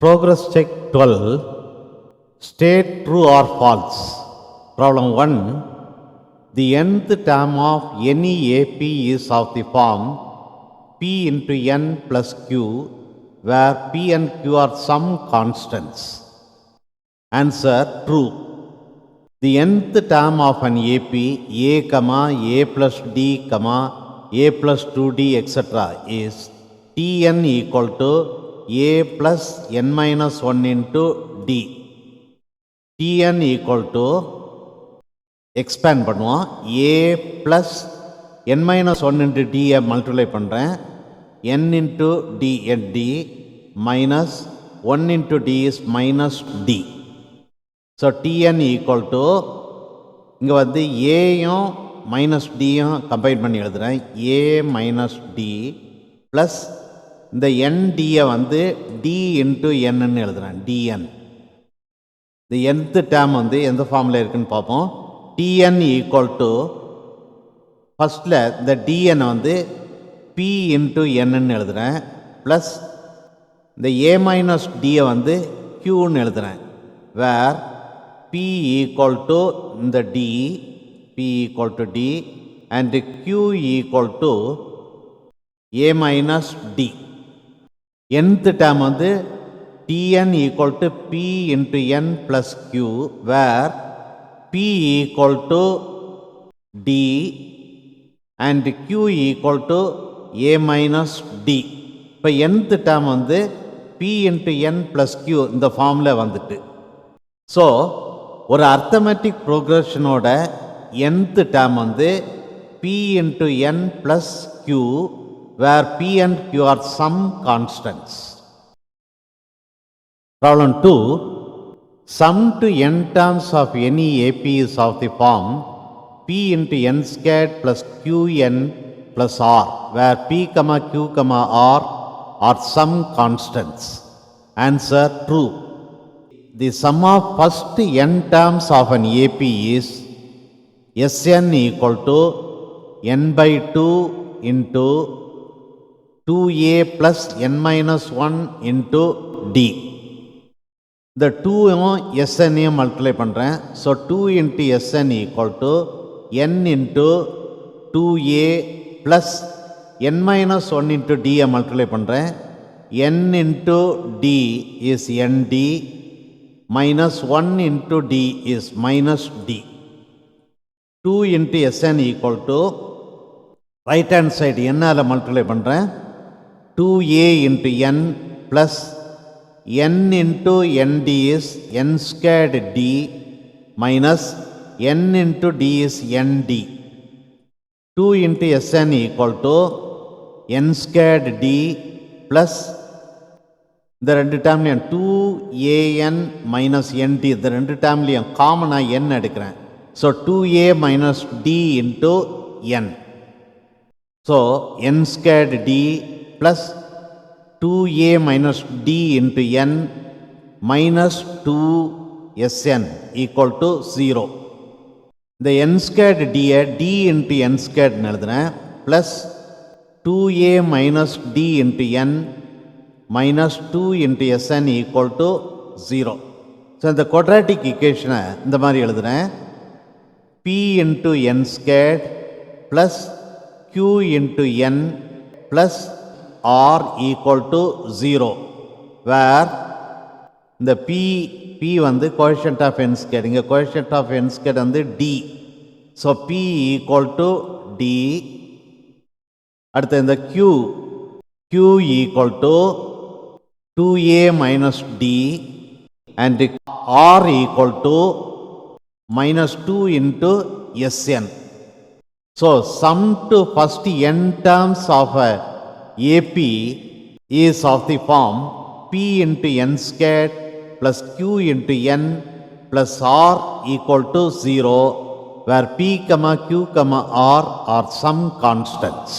Progress check 12. State true or false. Problem 1. The nth term of any AP is of the form P into N plus Q, where P and Q are some constants. Answer true. The nth term of an AP, A plus D, A plus 2D, etc. is Tn equal to A plus n minus 1 into D. Tn equal to, expand பண்ணுவோம், A plus n minus 1 into D multiply பண்ணுறேன், n into D, minus 1 into D is minus D. So Tn equal to, இங்கே வந்து ஏயும் minus டியும் combine பண்ணி எழுதுகிறேன், A minus D plus இந்த NDயை வந்து D into Nன்னு எழுதுகிறேன், Dn. இந்த nth டேர்ம் வந்து எந்த ஃபார்மில் இருக்குன்னு பார்ப்போம். Tn ஈக்குவல் டு, ஃபஸ்ட்டில் இந்த Dn வந்து P இன்ட்டு Nன்னு எழுதுகிறேன், ப்ளஸ் இந்த A மைனஸ் Dயை வந்து Qன்னு எழுதுகிறேன், வேர் P ஈக்குவல் டு இந்த D, P equal to D and Q equal to A minus D. nth term வந்து Tn equal to P into N plus Q, where P equal to D and Q equal to A minus D. இப்போ nth term வந்து P into N plus Q இந்த ஃபார்மில் வந்துட்டு. So ஒரு arithmetic ப்ரோக்ரஷனோட nth term வந்து P into N plus Q, where P and Q are some constants. Problem 2. Sum to n terms of any AP is of the form P into n squared plus Qn plus R, where P, Q, R are some constants. Answer true. The sum of first n terms of an AP is Sn equal to n by 2 into 2a plus n minus 1 into D. இந்த 2யும் Snனையும் multiply பண்ணுறேன். So 2 into Sn equal to n into 2a plus n minus 1 into Dயை multiply பண்ணுறேன். n into D is nd minus 1 into D is minus D. 2 into Sn equal to, right hand side n-ஆல் multiply பண்ணுறேன், 2a into n plus n into nd is n squared D minus n into D is nd. 2 into Sn equal to n squared D plus இந்த ரெண்டு டேர்ம்லையும் 2an minus nd, இந்த ரெண்டு டேர்ம்லையும் காமனாக n எடுக்கிறேன். So 2a minus D into n. So n squared D plus 2a minus D into n minus 2Sn equal to 0. இந்த n squared Dயை D into n squared எழுதுகிறேன், plus 2a minus D into n minus 2 into Sn equal to 0. So இந்த quadratic ஈக்குவேஷனை இந்த மாதிரி எழுதுகிறேன், P into n squared plus Q into n plus R equal to 0, where இந்த P வந்து coefficient of n squared, இங்கே coefficient of n squared வந்து D. So P equal to D. அடுத்து இந்த Q equal to 2a minus D and R equal to minus 2 into Sn. So sum to first n terms of a AP is of the form P into n squared plus Q into n plus R equal to 0, where P, Q, R are some constants.